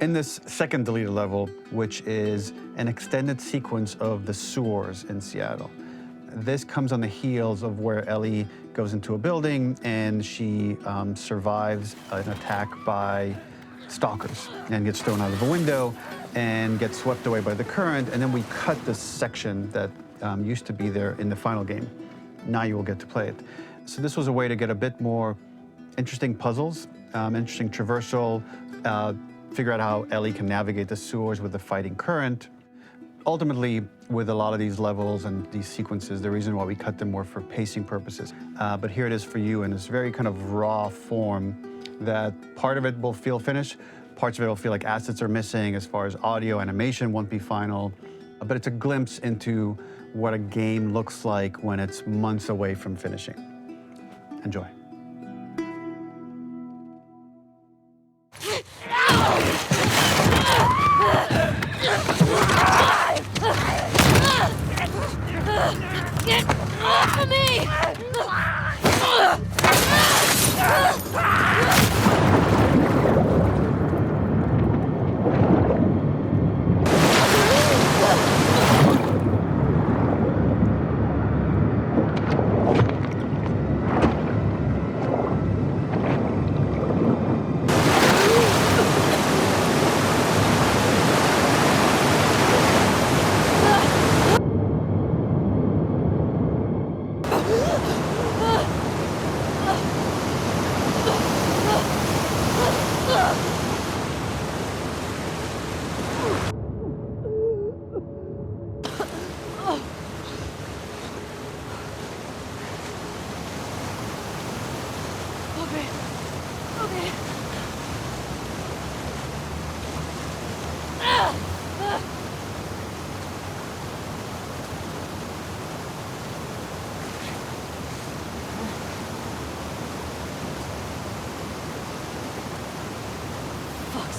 In this second deleted level, which is an extended sequence of the sewers in Seattle, this comes on the heels of where Ellie goes into a building and she survives an attack by stalkers and gets thrown out of a window and gets swept away by the current. And then we cut this section that used to be there in the final game. Now you will get to play it. So this was a way to get a bit more interesting puzzles, interesting traversal, figure out how Ellie can navigate the sewers with the fighting current. Ultimately, with a lot of these levels and these sequences, the reason why we cut them were for pacing purposes. But here it is for you in this very kind of raw form that part of it will feel finished, parts of it will feel like assets are missing as far as audio, animation won't be final. But it's a glimpse into what a game looks like when it's months away from finishing. Enjoy. Get off of me!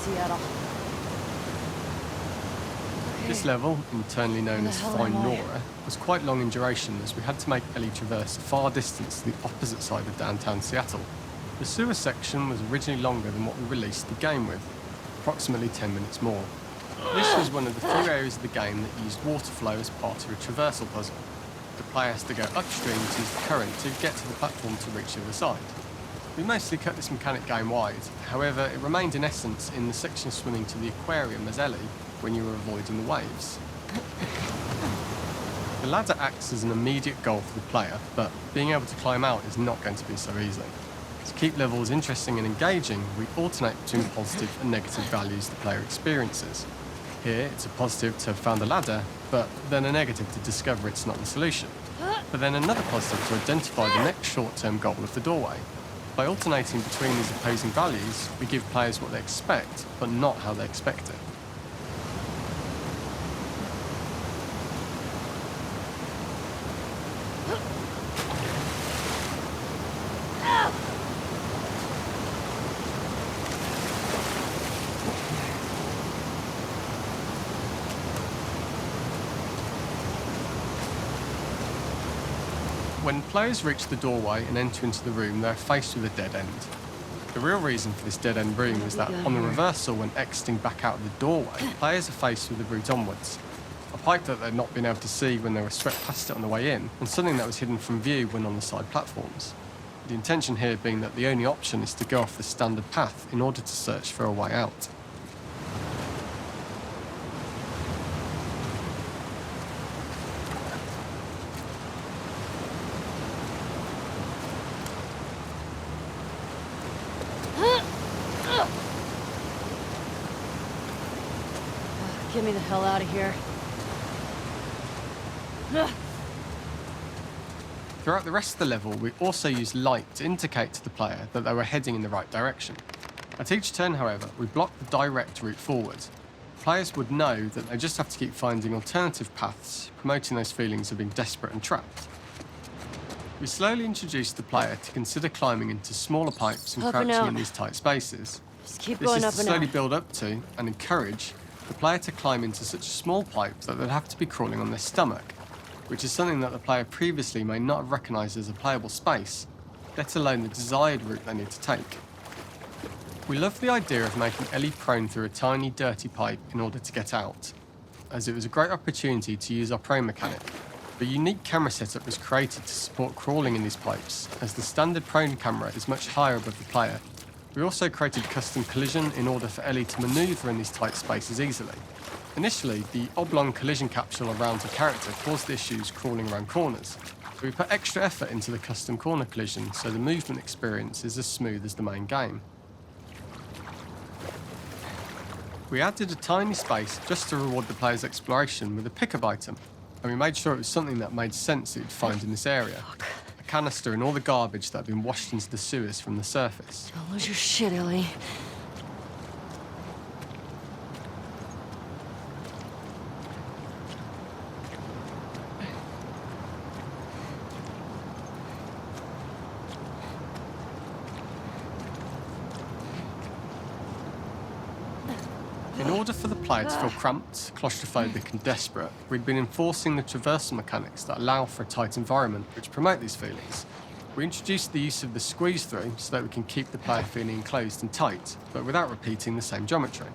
Seattle. This level, internally known as Find Nora, was quite long in duration as we had to make Ellie traverse a far distance to the opposite side of downtown Seattle. The sewer section was originally longer than what we released the game with, approximately 10 minutes more. This was one of the few areas of the game that used water flow as part of a traversal puzzle. The player has to go upstream to use the current to get to the platform to reach the other side. We mostly cut this mechanic game-wide, however it remained in essence in the section swimming to the aquarium as Ellie when you were avoiding the waves. The ladder acts as an immediate goal for the player, but being able to climb out is not going to be so easy. To keep levels interesting and engaging, we alternate between positive and negative values the player experiences. Here, it's a positive to have found a ladder, but then a negative to discover it's not the solution. But then another positive to identify the next short-term goal of the doorway. By alternating between these opposing values, we give players what they expect, but not how they expect it. When players reach the doorway and enter into the room, they're faced with a dead end. The real reason for this dead-end room is that on the reversal, when exiting back out of the doorway, players are faced with the route onwards. A pipe that they'd not been able to see when they were swept past it on the way in, and something that was hidden from view when on the side platforms. The intention here being that the only option is to go off the standard path in order to search for a way out. Get me the hell out of here. Throughout the rest of the level, we also used light to indicate to the player that they were heading in the right direction. At each turn, however, we blocked the direct route forward. Players would know that they just have to keep finding alternative paths, promoting those feelings of being desperate and trapped. We slowly introduced the player to consider climbing into smaller pipes and crouching in these tight spaces. Just keep This going is up to and slowly up. build up to and encourage the player to climb into such a small pipe that they'd have to be crawling on their stomach, which is something that the player previously may not have recognised as a playable space, let alone the desired route they need to take. We loved the idea of making Ellie prone through a tiny, dirty pipe in order to get out, as it was a great opportunity to use our prone mechanic. A unique camera setup was created to support crawling in these pipes, as the standard prone camera is much higher above the player. We also created custom collision in order for Ellie to manoeuvre in these tight spaces easily. Initially, the oblong collision capsule around her character caused issues crawling around corners. We put extra effort into the custom corner collision so the movement experience is as smooth as the main game. We added a tiny space just to reward the player's exploration with a pickup item, and we made sure it was something that made sense that you'd find in this area. A canister and all the garbage that had been washed into the sewers from the surface. Don't lose your shit, Ellie. In order for the player to feel cramped, claustrophobic and desperate, we'd been enforcing the traversal mechanics that allow for a tight environment which promote these feelings. We introduced the use of the squeeze-through so that we can keep the player feeling enclosed and tight, but without repeating the same geometry.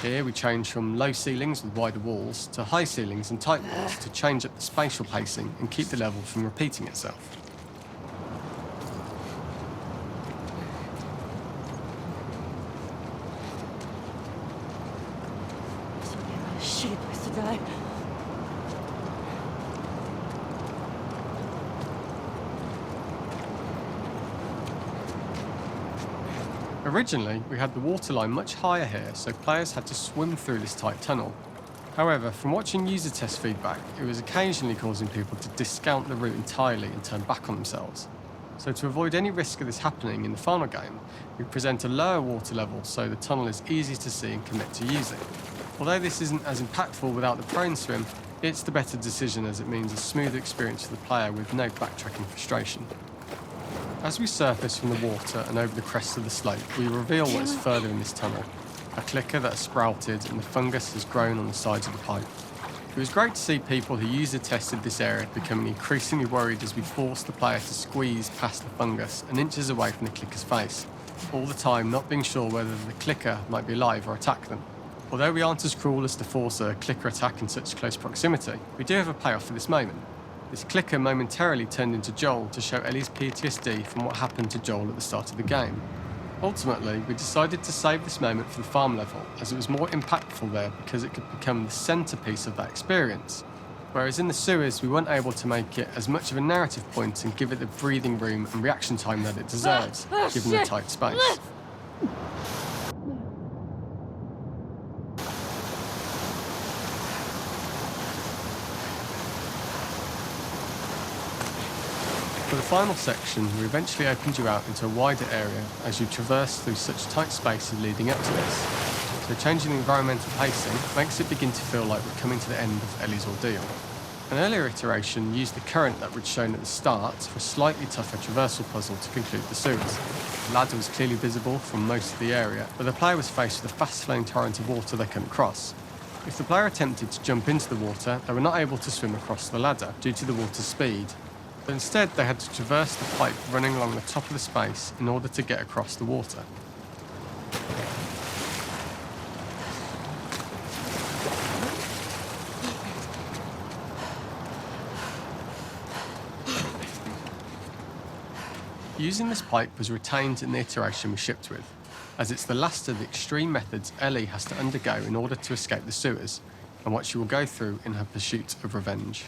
Here we change from low ceilings with wider walls to high ceilings and tight walls to change up the spatial pacing and keep the level from repeating itself. Shitty place to die. Originally, we had the waterline much higher here, so players had to swim through this tight tunnel. However, from watching user test feedback, it was occasionally causing people to discount the route entirely and turn back on themselves. So to avoid any risk of this happening in the final game, we present a lower water level so the tunnel is easy to see and commit to using. Although this isn't as impactful without the prone swim, it's the better decision as it means a smoother experience for the player with no backtracking frustration. As we surface from the water and over the crest of the slope, we reveal what is further in this tunnel. A clicker that has sprouted and the fungus has grown on the sides of the pipe. It was great to see people who user tested this area becoming increasingly worried as we forced the player to squeeze past the fungus and inches away from the clicker's face, all the time not being sure whether the clicker might be alive or attack them. Although we aren't as cruel as to force a clicker attack in such close proximity, we do have a payoff for this moment. This clicker momentarily turned into Joel to show Ellie's PTSD from what happened to Joel at the start of the game. Ultimately, we decided to save this moment for the farm level, as it was more impactful there because it could become the centrepiece of that experience. Whereas in the sewers, we weren't able to make it as much of a narrative point and give it the breathing room and reaction time that it deserves, given the tight space. For the final section, we eventually opened you out into a wider area as you traverse through such tight spaces leading up to this. So changing the environmental pacing makes it begin to feel like we're coming to the end of Ellie's ordeal. An earlier iteration used the current that we'd shown at the start for a slightly tougher traversal puzzle to conclude the sewers. The ladder was clearly visible from most of the area, but the player was faced with a fast-flowing torrent of water they couldn't cross. If the player attempted to jump into the water, they were not able to swim across the ladder due to the water's speed. But instead, they had to traverse the pipe running along the top of the space in order to get across the water. Using this pipe was retained in the iteration we shipped with, as it's the last of the extreme methods Ellie has to undergo in order to escape the sewers, and what she will go through in her pursuit of revenge.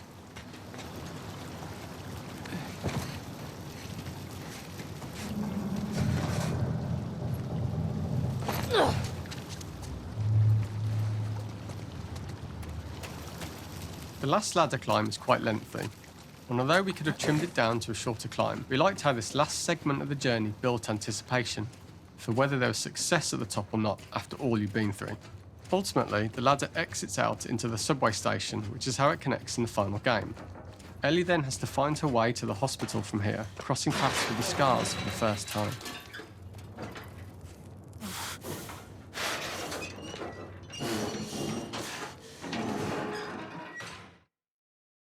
The last ladder climb is quite lengthy, and although we could have trimmed it down to a shorter climb, we liked how this last segment of the journey built anticipation for whether there was success at the top or not after all you've been through. Ultimately, the ladder exits out into the subway station, which is how it connects in the final game. Ellie then has to find her way to the hospital from here, crossing paths with the scars for the first time.